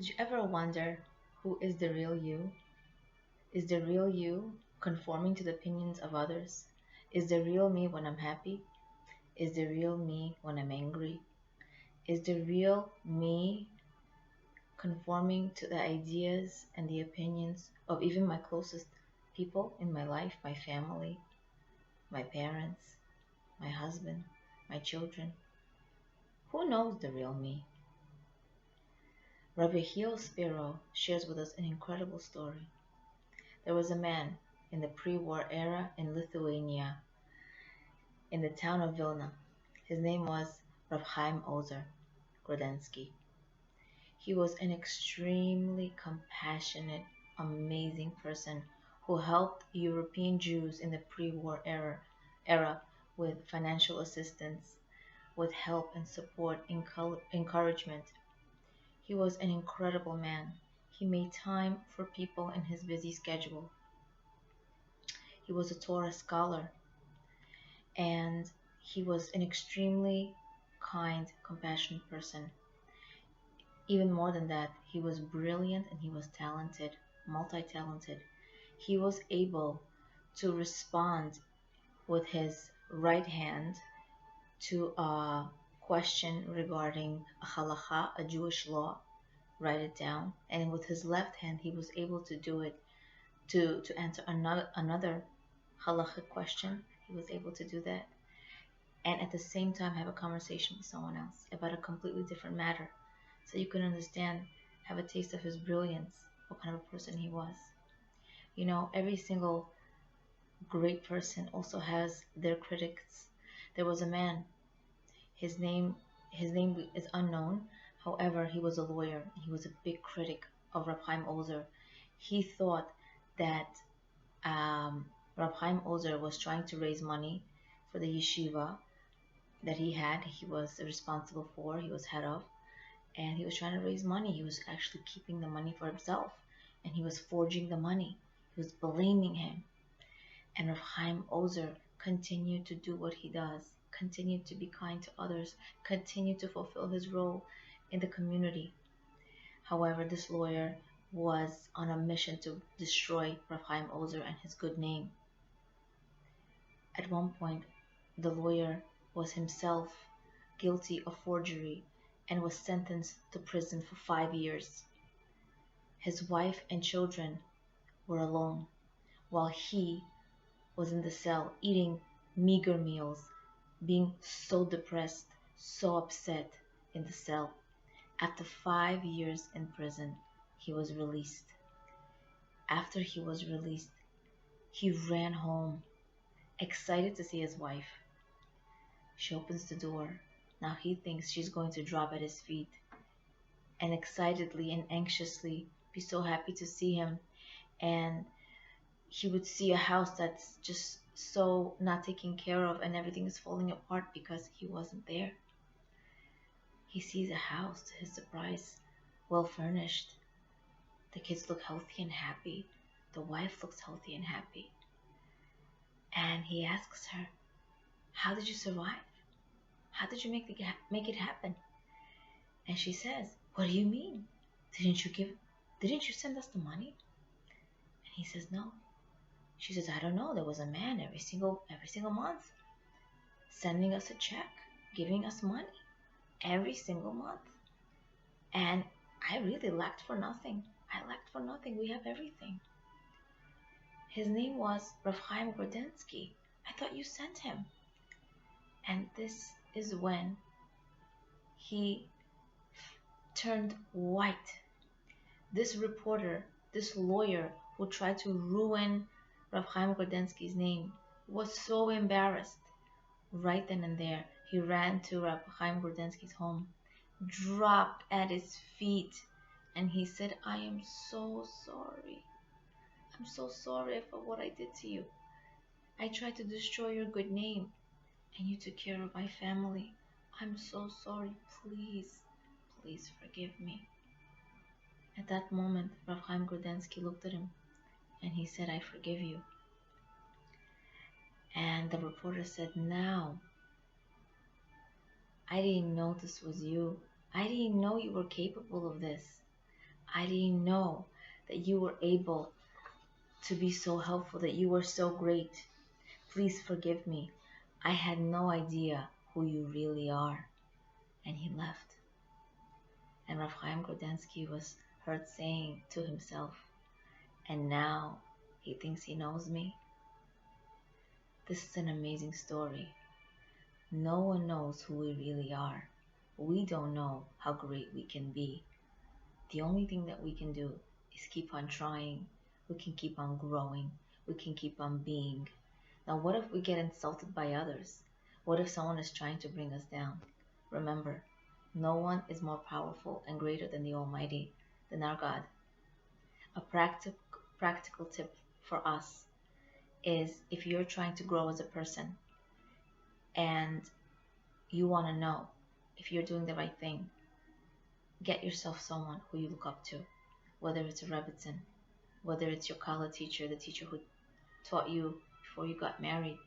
Did you ever wonder who is the real you? Is the real you conforming to the opinions of others? Is the real me when I'm happy? Is the real me when I'm angry? Is the real me conforming to the ideas and the opinions of even my closest people in my life, my family, my parents, my husband, my children? Who knows the real me? Rabbi Hiel Spiro shares with us an incredible story. There was a man in the pre-war era in Lithuania, in the town of Vilna. His name was Rav Chaim Ozer Grodensky. He was an extremely compassionate, amazing person who helped European Jews in the pre-war era with financial assistance, with help and support, encouragement. He was an incredible man. He made time for people in his busy schedule. He was a Torah scholar, and he was an extremely kind, compassionate person. Even more than that, he was brilliant and he was talented, multi-talented. He was able to respond with his right hand to a question regarding a halacha, a Jewish law, write it down, and with his left hand he was able to do it to answer another halachic question. He was able to do that, and at the same time have a conversation with someone else about a completely different matter, so you can understand, have a taste of his brilliance, what kind of a person he was. You know, every single great person also has their critics. There was a man, his name is unknown. However, he was a lawyer. He was a big critic of Rab Chaim Ozer. He thought that Rab Chaim Ozer was trying to raise money for the yeshiva that he was responsible for, he was head of, and he was trying to raise money. He was actually keeping the money for himself, and he was forging the money. He was blaming him. And Rav Chaim Ozer continued to do what he does, continued to be kind to others, continued to fulfill his role in the community. However, this lawyer was on a mission to destroy Rav Chaim Ozer and his good name. At one point, the lawyer was himself guilty of forgery and was sentenced to prison for 5 years. His wife and children were alone, while he was in the cell eating meager meals, being so depressed, so upset in the cell. After 5 years in prison, he was released. After he was released, he ran home, excited to see his wife. She opens the door. Now he thinks she's going to drop at his feet and excitedly and anxiously be so happy to see him. And he would see a house that's just so not taken care of and everything is falling apart because he wasn't there. He sees a house, to his surprise, well furnished. The kids look healthy and happy. The wife looks healthy and happy. And he asks her, "How did you survive? How did you make it happen?" And she says, "What do you mean? Didn't you send us the money?" And he says, "No." She says, "I don't know. There was a man every single month sending us a check, giving us money every single month. And I really lacked for nothing. We have everything." His name was Rav Chaim Grodensky. "I thought you sent him." And this is when he turned white. This reporter, this lawyer who tried to ruin Rav Chaim Grodensky's name, was so embarrassed. Right then and there, he ran to Rav Chaim Grodensky's home, dropped at his feet, and he said, "I am so sorry. I'm so sorry for what I did to you. I tried to destroy your good name, and you took care of my family. I'm so sorry. Please, please forgive me." At that moment, Rav Chaim Grodensky looked at him, and he said, "I forgive you." And the reporter said, "Now, I didn't know this was you. I didn't know you were capable of this. I didn't know that you were able to be so helpful, that you were so great. Please forgive me. I had no idea who you really are." And he left. And Rav Chaim Grudensky was heard saying to himself, "And now he thinks he knows me?" This is an amazing story. No one knows who we really are. We don't know how great we can be. The only thing that we can do is keep on trying. We can keep on growing. We can keep on being. Now, what if we get insulted by others? What if someone is trying to bring us down? Remember, no one is more powerful and greater than the Almighty, than our God. A practical tip for us is, if you're trying to grow as a person and you want to know if you're doing the right thing, get yourself someone who you look up to, whether it's a Rebbitzin, whether it's your college teacher, the teacher who taught you before you got married,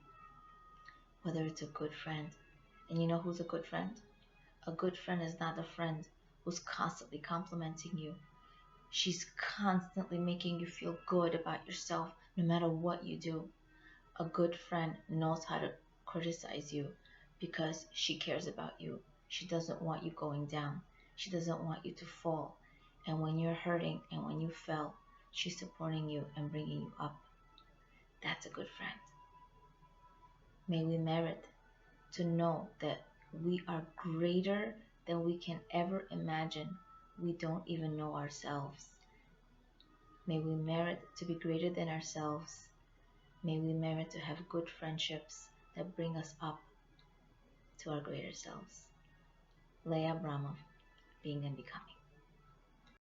whether it's a good friend. And you know who's a good friend? A good friend is not a friend who's constantly complimenting you. She's constantly making you feel good about yourself no matter what you do. A good friend knows how to criticize you because she cares about you. She doesn't want you going down. She doesn't want you to fall. And when you're hurting and when you fell, she's supporting you and bringing you up. That's a good friend. May we merit to know that we are greater than we can ever imagine. We don't even know ourselves. May we merit to be greater than ourselves. May we merit to have good friendships that bring us up to our greater selves. Leah Abramov, Being and Becoming.